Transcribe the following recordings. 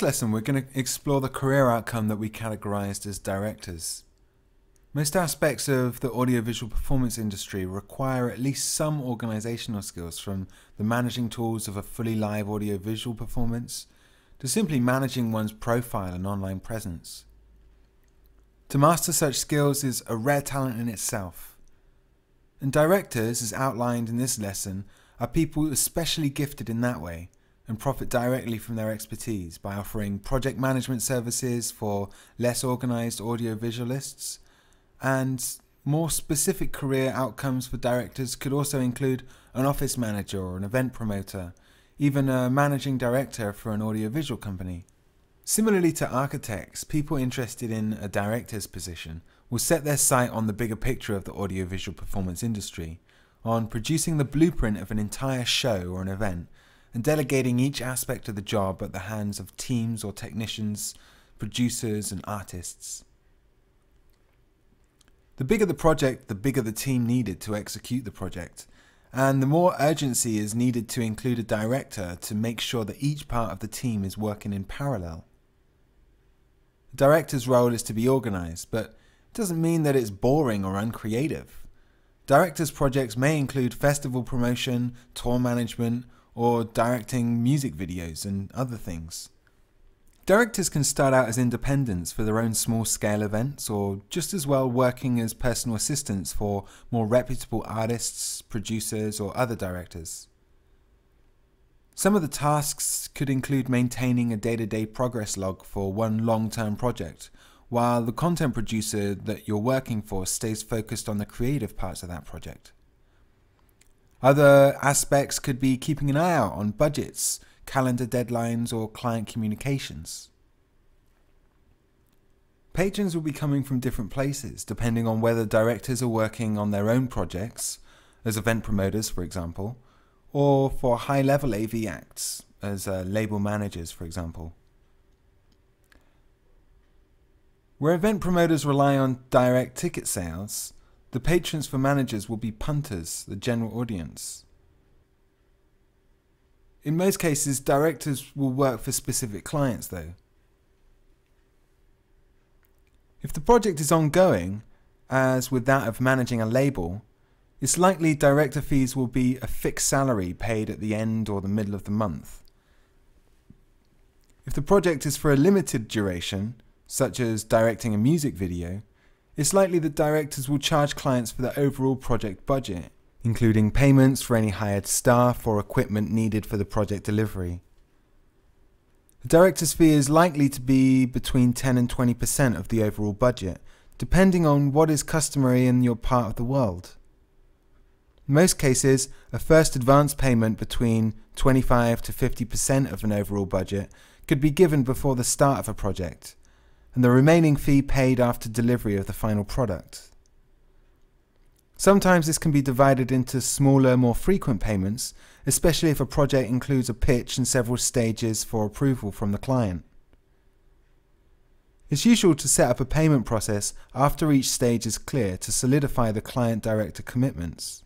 this lesson, we're going to explore the career outcome that we categorized as directors. Most aspects of the audiovisual performance industry require at least some organizational skills, from the managing tools of a fully live audiovisual performance to simply managing one's profile and online presence. To master such skills is a rare talent in itself. And directors, as outlined in this lesson, are people especially gifted in that way and profit directly from their expertise by offering project management services for less organized audiovisualists. And more specific career outcomes for directors could also include an office manager or an event promoter, even a managing director for an audiovisual company. Similarly to architects, people interested in a director's position will set their sight on the bigger picture of the audiovisual performance industry, on producing the blueprint of an entire show or an event, and delegating each aspect of the job at the hands of teams or technicians, producers and artists. The bigger the project, the bigger the team needed to execute the project, and the more urgency is needed to include a director to make sure that each part of the team is working in parallel. The director's role is to be organized, but it doesn't mean that it's boring or uncreative. Directors' projects may include festival promotion, tour management, or directing music videos and other things. Directors can start out as independents for their own small-scale events, or just as well working as personal assistants for more reputable artists, producers, or other directors. Some of the tasks could include maintaining a day-to-day progress log for one long-term project, while the content producer that you're working for stays focused on the creative parts of that project. Other aspects could be keeping an eye out on budgets, calendar deadlines, or client communications. Patrons will be coming from different places, depending on whether directors are working on their own projects, as event promoters, for example, or for high-level AV acts, as label managers, for example. Where event promoters rely on direct ticket sales, the patrons for managers will be punters, the general audience. In most cases, directors will work for specific clients, though. If the project is ongoing, as with that of managing a label, it's likely director fees will be a fixed salary paid at the end or the middle of the month. If the project is for a limited duration, such as directing a music video, it's likely that directors will charge clients for the overall project budget, including payments for any hired staff or equipment needed for the project delivery. The director's fee is likely to be between 10 and 20% of the overall budget, depending on what is customary in your part of the world. In most cases, a first advance payment between 25 to 50% of an overall budget could be given before the start of a project, and the remaining fee paid after delivery of the final product. Sometimes this can be divided into smaller, more frequent payments, especially if a project includes a pitch and several stages for approval from the client. It's usual to set up a payment process after each stage is clear to solidify the client-director commitments.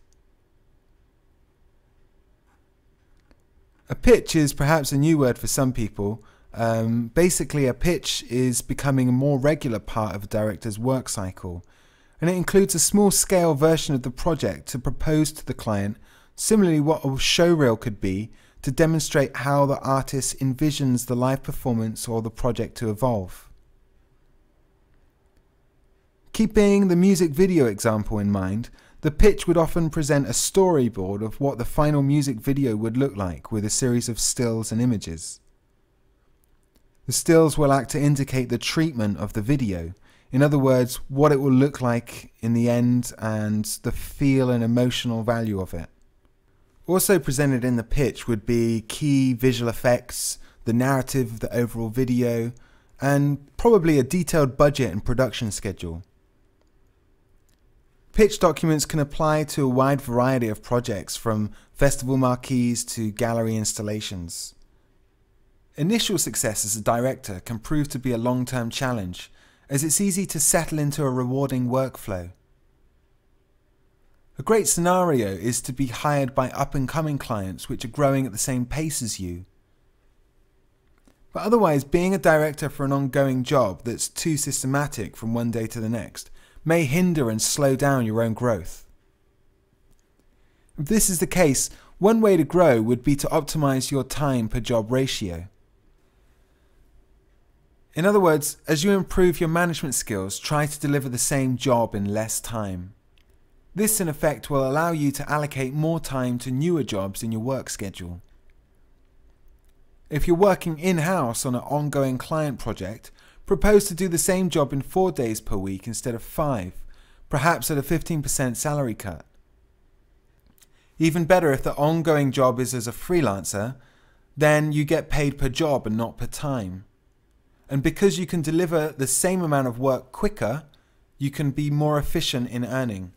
A pitch is perhaps a new word for some people. Basically, a pitch is becoming a more regular part of a director's work cycle, and it includes a small-scale version of the project to propose to the client, similarly what a showreel could be, to demonstrate how the artist envisions the live performance or the project to evolve. Keeping the music video example in mind, the pitch would often present a storyboard of what the final music video would look like, with a series of stills and images. The stills will act to indicate the treatment of the video. In other words, what it will look like in the end and the feel and emotional value of it. Also presented in the pitch would be key visual effects, the narrative of the overall video, and probably a detailed budget and production schedule. Pitch documents can apply to a wide variety of projects, from festival marquees to gallery installations. Initial success as a director can prove to be a long-term challenge, as it's easy to settle into a rewarding workflow. A great scenario is to be hired by up-and-coming clients which are growing at the same pace as you. But otherwise, being a director for an ongoing job that's too systematic from one day to the next may hinder and slow down your own growth. If this is the case, one way to grow would be to optimize your time per job ratio. In other words, as you improve your management skills, try to deliver the same job in less time. This, in effect, will allow you to allocate more time to newer jobs in your work schedule. If you're working in-house on an ongoing client project, propose to do the same job in 4 days per week instead of 5, perhaps at a 15% salary cut. Even better, if the ongoing job is as a freelancer, then you get paid per job and not per time. And because you can deliver the same amount of work quicker, you can be more efficient in earning.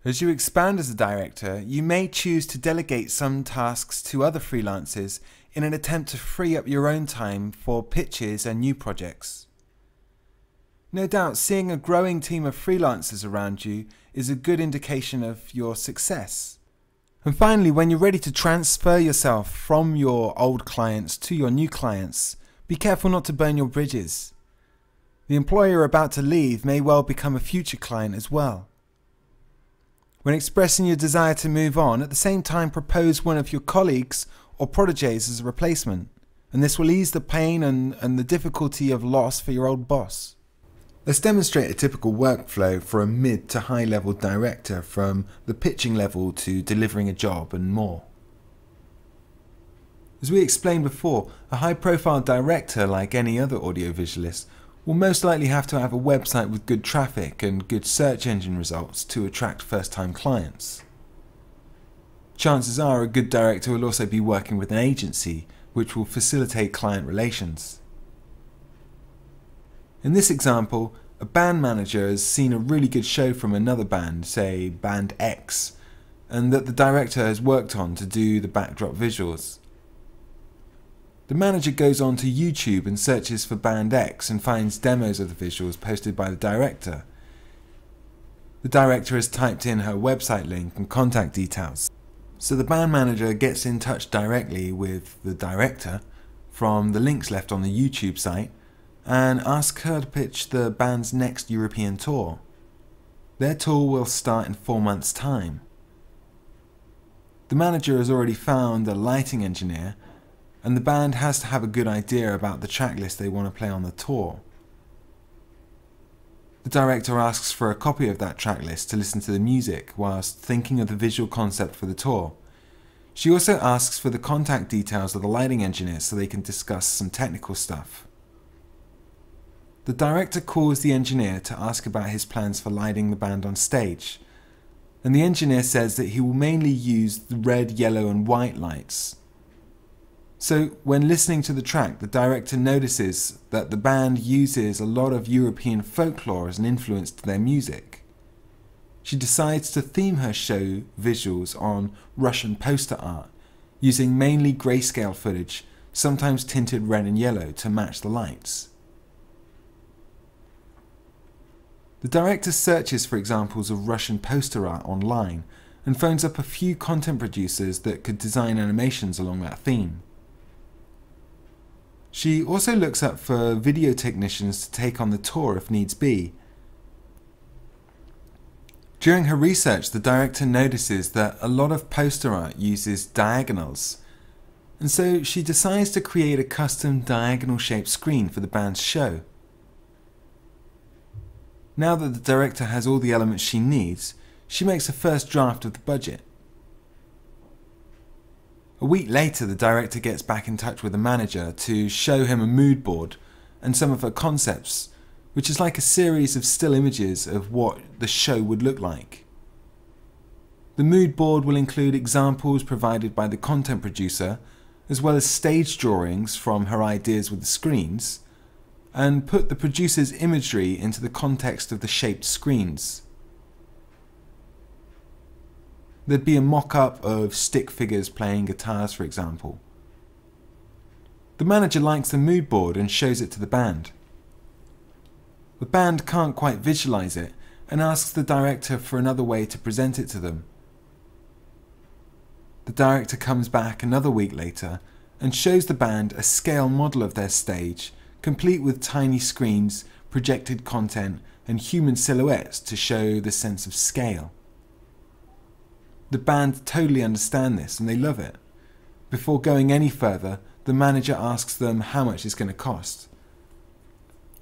As you expand as a director, you may choose to delegate some tasks to other freelancers in an attempt to free up your own time for pitches and new projects. No doubt, seeing a growing team of freelancers around you is a good indication of your success. And finally, when you're ready to transfer yourself from your old clients to your new clients, be careful not to burn your bridges. The employer you're about to leave may well become a future client as well. When expressing your desire to move on, at the same time propose one of your colleagues or projets as a replacement, and this will ease the pain and the difficulty of loss for your old boss. Let's demonstrate a typical workflow for a mid to high level director, from the pitching level to delivering a job and more. As we explained before, a high profile director, like any other audiovisualist, will most likely have to have a website with good traffic and good search engine results to attract first-time clients. Chances are a good director will also be working with an agency, which will facilitate client relations. In this example, a band manager has seen a really good show from another band, say band X, and that the director has worked on to do the backdrop visuals. The manager goes on to YouTube and searches for band X and finds demos of the visuals posted by the director. The director has typed in her website link and contact details. So the band manager gets in touch directly with the director from the links left on the YouTube site and asks her to pitch the band's next European tour. Their tour will start in 4 months' time. The manager has already found a lighting engineer, and the band has to have a good idea about the track list they want to play on the tour. The director asks for a copy of that track list to listen to the music whilst thinking of the visual concept for the tour. She also asks for the contact details of the lighting engineer so they can discuss some technical stuff. The director calls the engineer to ask about his plans for lighting the band on stage, and the engineer says that he will mainly use the red, yellow and white lights. So when listening to the track, the director notices that the band uses a lot of European folklore as an influence to their music. She decides to theme her show visuals on Russian poster art, using mainly grayscale footage, sometimes tinted red and yellow to match the lights. The director searches for examples of Russian poster art online and phones up a few content producers that could design animations along that theme. She also looks up for video technicians to take on the tour if needs be. During her research, the director notices that a lot of poster art uses diagonals, and so she decides to create a custom diagonal-shaped screen for the band's show. Now that the director has all the elements she needs, she makes a first draft of the budget. A week later, the director gets back in touch with the manager to show him a mood board and some of her concepts, which is like a series of still images of what the show would look like. The mood board will include examples provided by the content producer, as well as stage drawings from her ideas with the screens, and put the producer's imagery into the context of the shaped screens. There'd be a mock-up of stick figures playing guitars, for example. The manager likes the mood board and shows it to the band. The band can't quite visualize it and asks the director for another way to present it to them. The director comes back another week later and shows the band a scale model of their stage, complete with tiny screens, projected content, and human silhouettes to show the sense of scale. The band totally understand this and they love it. Before going any further, the manager asks them how much it's going to cost.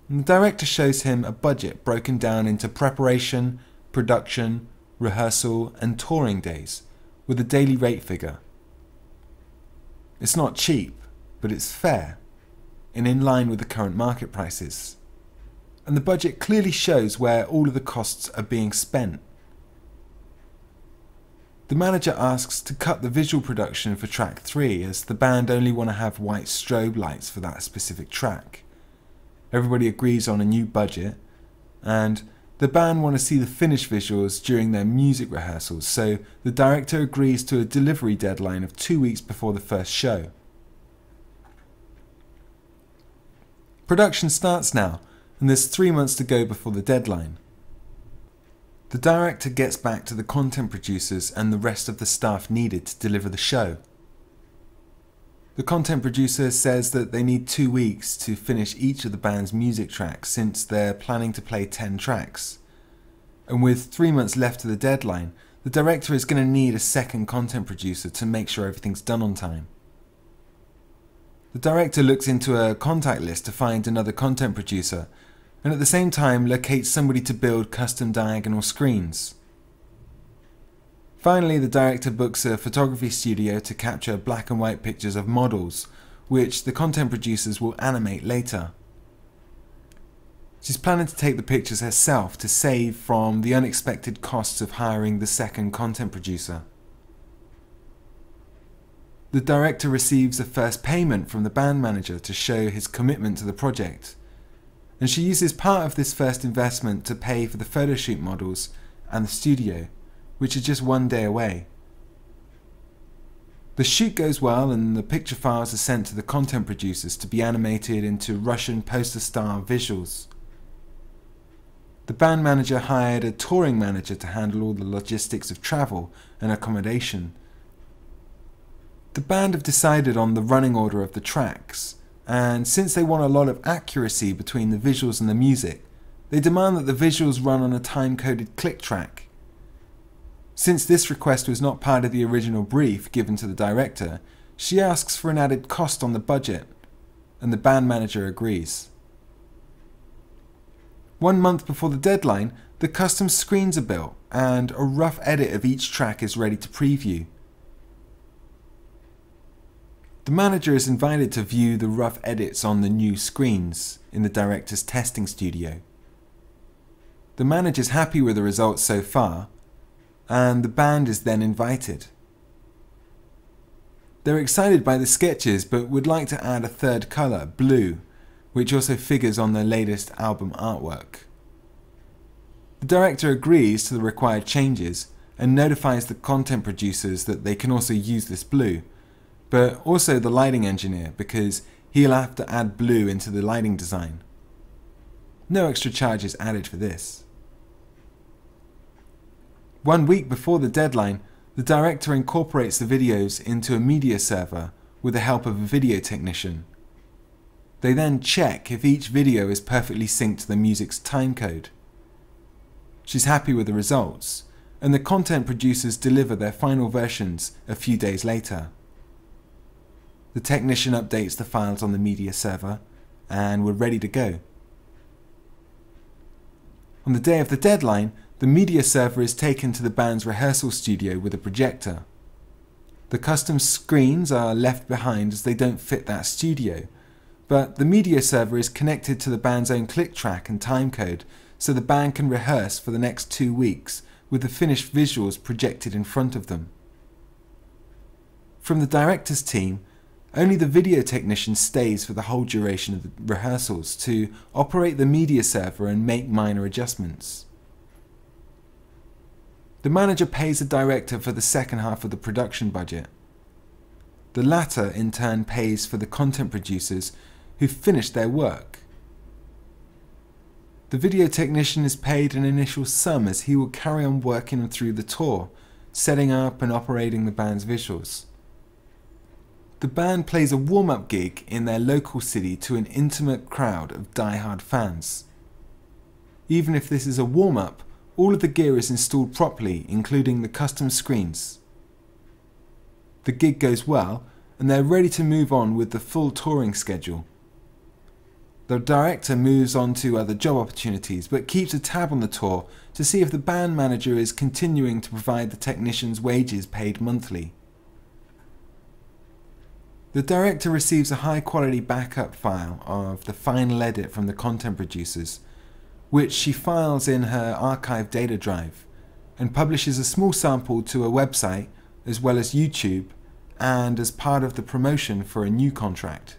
And the director shows him a budget broken down into preparation, production, rehearsal, and touring days, with a daily rate figure. It's not cheap, but it's fair, and in line with the current market prices. And the budget clearly shows where all of the costs are being spent. The manager asks to cut the visual production for track 3, as the band only want to have white strobe lights for that specific track. Everybody agrees on a new budget, and the band want to see the finished visuals during their music rehearsals, so the director agrees to a delivery deadline of 2 weeks before the first show. Production starts now, and there's 3 months to go before the deadline. The director gets back to the content producers and the rest of the staff needed to deliver the show. The content producer says that they need 2 weeks to finish each of the band's music tracks, since they're planning to play 10 tracks. And with 3 months left to the deadline, the director is going to need a second content producer to make sure everything's done on time. The director looks into a contact list to find another content producer, and at the same time locates somebody to build custom diagonal screens. Finally, the director books a photography studio to capture black and white pictures of models, which the content producers will animate later. She's planning to take the pictures herself to save from the unexpected costs of hiring the second content producer. The director receives a first payment from the band manager to show his commitment to the project, and she uses part of this first investment to pay for the photo shoot models and the studio, which are just 1 day away. The shoot goes well and the picture files are sent to the content producers to be animated into Russian poster-style visuals. The band manager hired a touring manager to handle all the logistics of travel and accommodation. The band have decided on the running order of the tracks, and since they want a lot of accuracy between the visuals and the music, they demand that the visuals run on a time-coded click track. Since this request was not part of the original brief given to the director, she asks for an added cost on the budget, and the band manager agrees. 1 month before the deadline, the custom screens are built, and a rough edit of each track is ready to preview. The manager is invited to view the rough edits on the new screens in the director's testing studio. The manager is happy with the results so far, and the band is then invited. They're excited by the sketches but would like to add a third colour, blue, which also figures on their latest album artwork. The director agrees to the required changes and notifies the content producers that they can also use this blue, but also the lighting engineer, because he'll have to add blue into the lighting design. No extra charge is added for this. 1 week before the deadline, the director incorporates the videos into a media server with the help of a video technician. They then check if each video is perfectly synced to the music's timecode. She's happy with the results, and the content producers deliver their final versions a few days later. The technician updates the files on the media server, and we're ready to go. On the day of the deadline, the media server is taken to the band's rehearsal studio with a projector. The custom screens are left behind as they don't fit that studio, but the media server is connected to the band's own click track and timecode, so the band can rehearse for the next 2 weeks with the finished visuals projected in front of them. From the director's team, only the video technician stays for the whole duration of the rehearsals to operate the media server and make minor adjustments. The manager pays the director for the second half of the production budget. The latter in turn pays for the content producers who've finished their work. The video technician is paid an initial sum as he will carry on working through the tour, setting up and operating the band's visuals. The band plays a warm-up gig in their local city to an intimate crowd of die-hard fans. Even if this is a warm-up, all of the gear is installed properly, including the custom screens. The gig goes well, and they're ready to move on with the full touring schedule. The director moves on to other job opportunities, but keeps a tab on the tour to see if the band manager is continuing to provide the technicians' wages paid monthly. The director receives a high-quality backup file of the final edit from the content producers, which she files in her archive data drive, and publishes a small sample to a website, as well as YouTube, and as part of the promotion for a new contract.